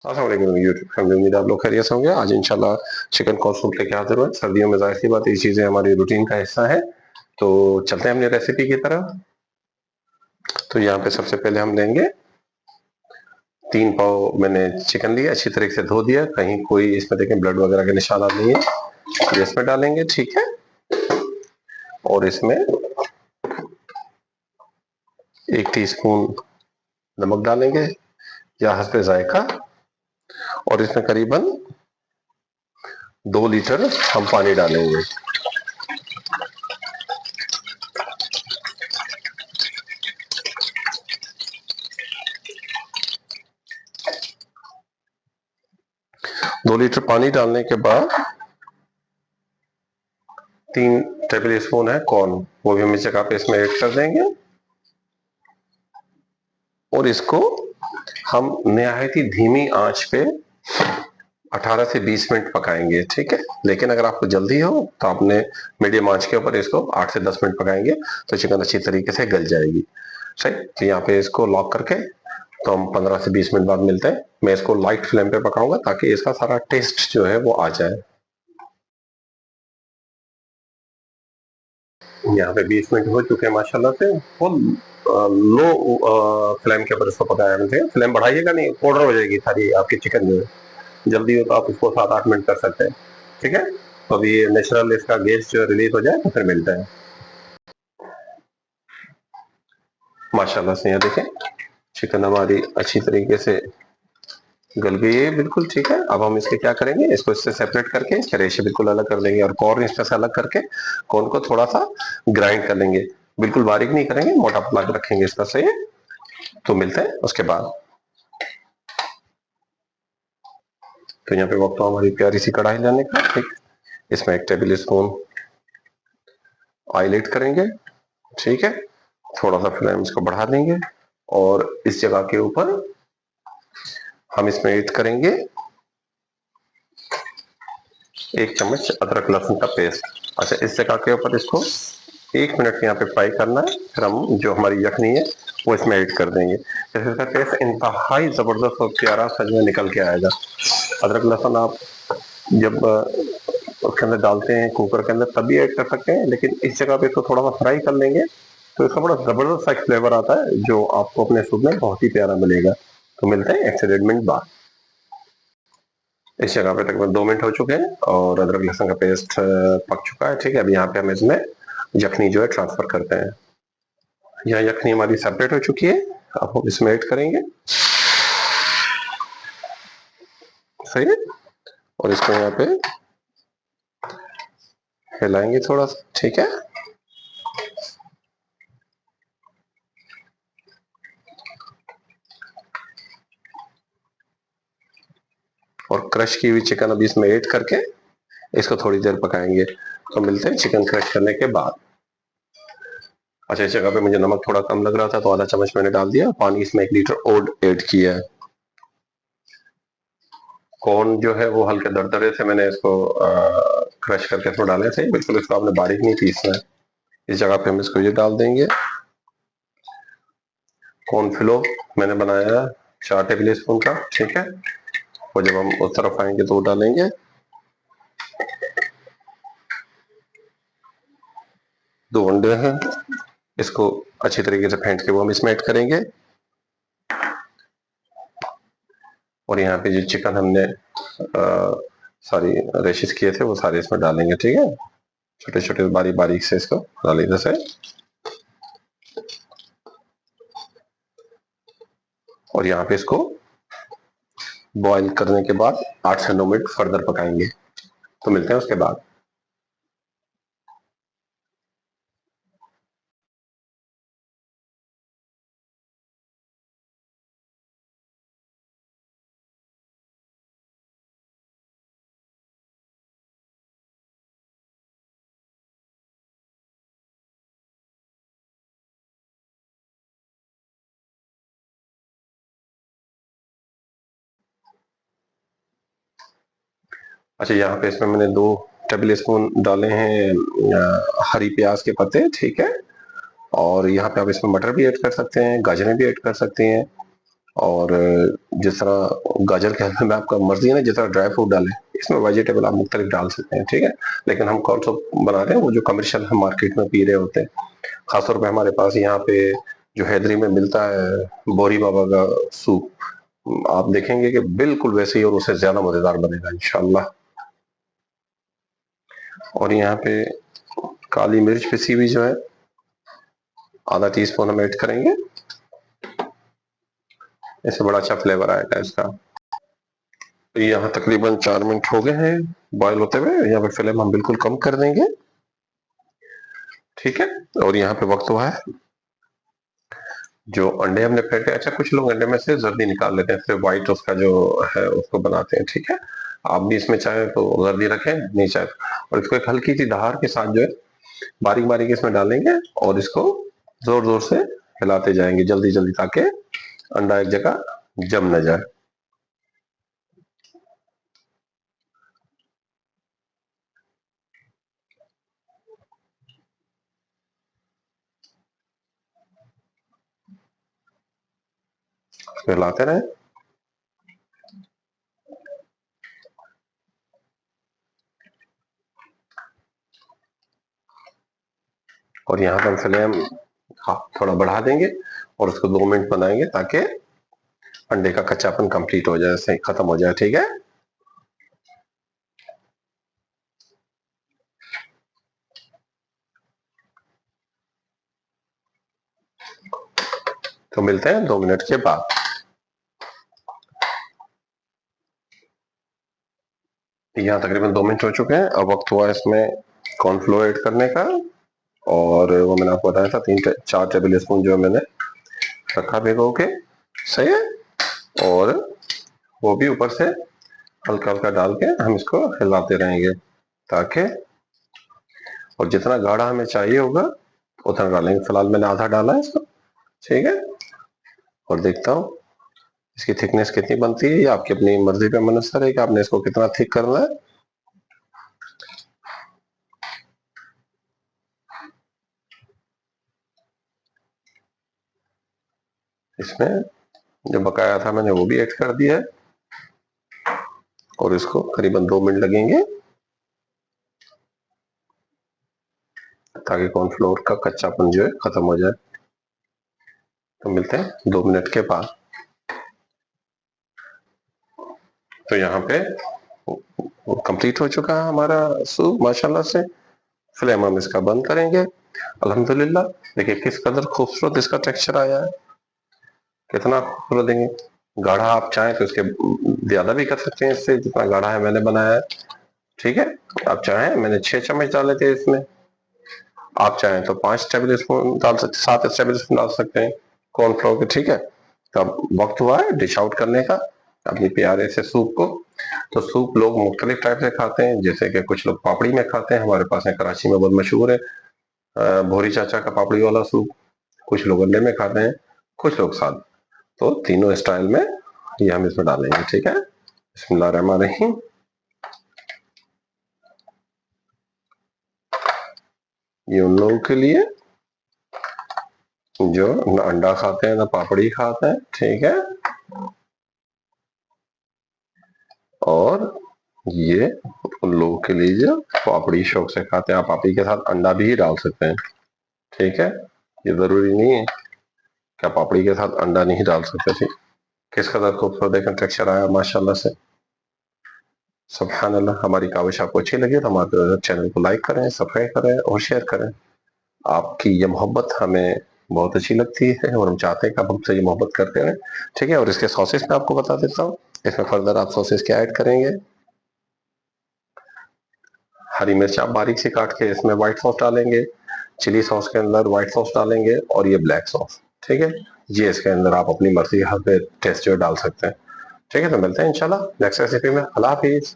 अस्सलाम YouTube family, उम्मीद आप लोग खैरियत से होंगे। आज इंशाल्लाह चिकन कॉर्न सूप लेके हाजिर हुए। सर्दियों में जाहिर सी बात ये चीजें हमारी रूटीन का हिस्सा है। तो चलते हैं अपनी रेसिपी की तरफ। तो यहाँ पे सबसे पहले हम लेंगे 3 पाव मैंने चिकन लिया, अच्छी तरीके से धो दिया, कहीं कोई इसमें देखें ब्लड वगैरह के निशानात नहीं है। ये इसमें डालेंगे, ठीक है। और इसमें 1 टीस्पून नमक डालेंगे या हस्बे जायका। और इसमें करीबन 2 लीटर हम पानी डालेंगे। 2 लीटर पानी डालने के बाद 3 टेबल स्पून है कॉर्न, वो भी हम इस जगह पे इसमें ऐड कर देंगे। और इसको हम निहायत ही धीमी आंच पे 18 से 20 मिनट पकाएंगे, ठीक है। लेकिन अगर आपको जल्दी हो तो आपने मीडियम आंच के ऊपर इसको 8 से 10 मिनट पकाएंगे तो चिकन अच्छी तरीके से गल जाएगी। सही, तो यहाँ पे इसको लॉक करके तो हम 15 से 20 मिनट बाद मिलते हैं। मैं इसको लाइट फ्लेम पे पकाऊंगा ताकि इसका सारा टेस्ट जो है वो आ जाए। यहाँ पे 20 मिनट हो चुके हैं माशाल्लाह से। फुल लो फ्लेम के ऊपर इसको पकाया मुझे। फ्लेम बढ़ाइएगा नहीं, पाउडर हो जाएगी सारी आपकी चिकन जो है। जल्दी हो तो आप इसको 7-8 मिनट कर सकते हैं, ठीक है। तो अभी ये नेचुरल इसका गैस जो रिलीज हो जाए तो फिर मिलता है। माशाल्लाह से यहाँ देखें चिकन हमारी अच्छी तरीके से गल गई है, बिल्कुल ठीक है। अब हम इसके क्या करेंगे, इसको इससे सेपरेट करके इसके रेशे बिल्कुल अलग कर देंगे और कॉर्न इसमें से अलग करके कॉर्न को थोड़ा सा ग्राइंड कर लेंगे। बिल्कुल बारीक नहीं करेंगे, मोटा पतला के रखेंगे इसका, सही है। तो मिलते हैं उसके बाद। तो यहाँ पे वक्त हमारी प्यारी सी कढ़ाई लेने का, ठीक। इसमें 1 टेबल स्पून ऑयल ऐड करेंगे, ठीक है। थोड़ा सा फ्लेम इसको बढ़ा देंगे और इस जगह के ऊपर हम इसमें ऐड करेंगे 1 चम्मच अदरक लहसुन का पेस्ट। अच्छा, इस जगह के ऊपर इसको 1 मिनट यहाँ पे फ्राई करना है। फिर हम जो हमारी यखनी है वो इसमें ऐड कर देंगे। जैसे इसका टेस्ट इंतहाई जबरदस्त और प्यारा सा जो निकल के आएगा। अदरक लहसुन आप जब उसके अंदर डालते हैं कुकर के अंदर तब भी ऐड कर सकते हैं, लेकिन इस जगह पे इसको थोड़ा सा फ्राई कर लेंगे तो इसका बड़ा जबरदस्त सा फ्लेवर आता है जो आपको अपने सूप में बहुत ही प्यारा मिलेगा। तो मिलते हैं 1 से 1.5 मिनट बाद। इस जगह पे तकरीबन 2 मिनट हो चुके हैं और अदरक लहसुन का पेस्ट पक चुका है, ठीक है। अब यहाँ पे हम इसमें यखनी जो है ट्रांसफर करते हैं। यहाँ यखनी हमारी सेपरेट हो चुकी है, अब हम इसमें ऐड करेंगे, सही है। और इसको यहाँ पे हिलाएंगे थोड़ा सा, ठीक है। और क्रश की हुई चिकन अभी इसमें ऐड करके इसको थोड़ी देर पकाएंगे। तो मिलते हैं चिकन क्रश करने के बाद। अच्छा, इस जगह पे मुझे नमक थोड़ा कम लग रहा था तो आधा चम्मच मैंने डाल दिया। पानी इसमें 1 लीटर और ऐड किया है। कॉर्न जो है वो हल्के दरदरे से मैंने इसको क्रश करके इसमें डाले थे, बिल्कुल इसको आपने बारीक नहीं पीसना है। इस जगह पे हम इसको ये डाल देंगे। कॉर्नफ्लो मैंने बनाया 4 टेबल स्पून का, ठीक है। और जब हम उस तरफ आएंगे तो वो डालेंगे। 2 अंडे हैं, इसको अच्छी तरीके से फेंट के वो हम इसमें ऐड करेंगे। और यहाँ पे जो चिकन हमने सारी रेशिस किए थे वो सारे इसमें डालेंगे, ठीक है। छोटे छोटे बारीक बारीक से इसको डाल जैसे। और यहाँ पे इसको बॉईल करने के बाद 8 से 9 मिनट फर्दर पकाएंगे। तो मिलते हैं उसके बाद। अच्छा, यहाँ पे इसमें मैंने 2 टेबल स्पून डाले हैं हरी प्याज के पत्ते, ठीक है। और यहाँ पे आप इसमें मटर भी ऐड कर सकते हैं, गाजरें भी ऐड कर सकते हैं। और जिस तरह गाजर के हलवे में आपका मर्जी है ना, जिस तरह ड्राई फ्रूट डालें, इसमें वेजिटेबल आप मुख्तलिफ डाल सकते हैं, ठीक है। लेकिन हम कौन सा बना रहे हैं, वो जो कमर्शियल हम मार्केट में पी रहे होते हैं। खासतौर पे हमारे पास यहाँ पे जो हैदरी में मिलता है बोरी बाबा का सूप, आप देखेंगे कि बिल्कुल वैसे ही और उससे ज्यादा मजेदार बनेगा इंशाल्लाह। और यहाँ पे काली मिर्च पिसी हुई जो है आधा टीस्पून हम ऐड करेंगे, इससे बड़ा अच्छा फ्लेवर आएगा इसका। तो यहाँ तकरीबन 4 मिनट हो गए हैं बॉयल होते हुए। यहाँ पे फ्लेम हम बिल्कुल कम कर देंगे, ठीक है। और यहाँ पे वक्त हुआ है जो अंडे हमने फेंटे। अच्छा, कुछ लोग अंडे में से जर्दी निकाल लेते हैं, फिर व्हाइट उसका जो है उसको बनाते हैं, ठीक है। आप भी इसमें चाहे तो जर्दी रखें, नहीं चाहे और इसको एक हल्की सी धार के साथ जो है बारीक बारीक इसमें डालेंगे और इसको जोर जोर से हिलाते जाएंगे जल्दी जल्दी, ताकि अंडा एक जगह जम न जाए। हिलाते रहें। और यहाँ पर फ्लेम थोड़ा बढ़ा देंगे और उसको 2 मिनट बनाएंगे, ताकि अंडे का कच्चापन कंप्लीट हो जाए, सही खत्म हो जाए, ठीक है। तो मिलते हैं 2 मिनट के बाद। यहाँ तकरीबन 2 मिनट हो चुके हैं। अब वक्त हुआ इसमें कॉर्नफ्लोर ऐड करने का, और वो मैंने आपको बताया था 4 टेबल स्पून जो मैंने रखा भिगो के, सही है। और वो भी ऊपर से हल्का हल्का डाल के हम इसको हिलाते रहेंगे, ताकि और जितना गाढ़ा हमें चाहिए होगा उतना डालेंगे। फिलहाल मैंने आधा डाला है इसको, ठीक है। और देखता हूँ इसकी थिकनेस कितनी बनती है। ये आपकी अपनी मर्जी पे मुनसर है कि आपने इसको कितना थिक करना है। इसमें जो बकाया था मैंने वो भी ऐड कर दिया है, और इसको करीबन 2 मिनट लगेंगे, ताकि कॉर्नफ्लोर का कच्चापन जो है खत्म हो जाए। तो मिलते हैं 2 मिनट के बाद। तो यहाँ पे कंप्लीट हो चुका है हमारा सूप माशाल्लाह से। फ्लेम हम इसका बंद करेंगे। अल्हम्दुलिल्लाह, देखिए किस कदर खूबसूरत इसका टेक्सचर आया है, कितना खूबसूरत। देंगे गाढ़ा आप चाहें तो इसके ज्यादा भी कर सकते हैं, इससे जितना गाढ़ा है मैंने बनाया है, ठीक है। आप चाहें, मैंने 6 चम्मच डाले थे इसमें, आप चाहें तो 5 टेबल स्पून डाल सकते, 7 टेबल स्पून डाल सकते हैं कॉर्नफ्लोर के, ठीक है। तो अब वक्त हुआ है डिश आउट करने का अपनी प्यारे से सूप को। तो सूप लोग मुख्तलिफ टाइप से खाते हैं, जैसे कि कुछ लोग पापड़ी में खाते हैं, हमारे पास है कराची में बहुत मशहूर है भोरी चाचा का पापड़ी वाला सूप। कुछ लोग अंडे में खाते हैं, कुछ लोग साथ। तो तीनों स्टाइल में ये हम इसमें डालेंगे, ठीक है। बिस्मिल्लाहिर्रहमानिर्रहीम। ये उन लोगों के लिए जो ना अंडा खाते हैं ना पापड़ी खाते हैं, ठीक है। और ये उन लोगों के लिए जो पापड़ी शौक से खाते हैं, आप पापड़ी के साथ अंडा भी डाल सकते हैं, ठीक है। ये जरूरी नहीं है कि आप पापड़ी के साथ अंडा नहीं डाल सकते, ठीक। किस कदर खूबसूरत देखकर टेक्सचर आया माशाल्लाह से, सुभान अल्लाह। हमारी काविश आपको अच्छी लगी तो हमारे चैनल को लाइक करें, सब्सक्राइब करें और शेयर करें। आपकी ये मोहब्बत हमें बहुत अच्छी लगती है, और हम चाहते हैं कि आप हमसे ये मोहब्बत करते रहें, ठीक है। और इसके सॉसेस मैं आपको बता देता हूँ, इसमें फर्दर आप सॉसेस क्या ऐड करेंगे। हरी मिर्च आप बारीक से काट के इसमें व्हाइट सॉस डालेंगे, चिली सॉस के अंदर व्हाइट सॉस डालेंगे, और ये ब्लैक सॉस, ठीक है। ये इसके अंदर आप अपनी मर्जी हर पे टेस्ट जो डाल सकते हैं, ठीक है। तो मिलते हैं इंशाल्लाह नेक्स्ट रेसिपी में। अल्लाह हाफिज।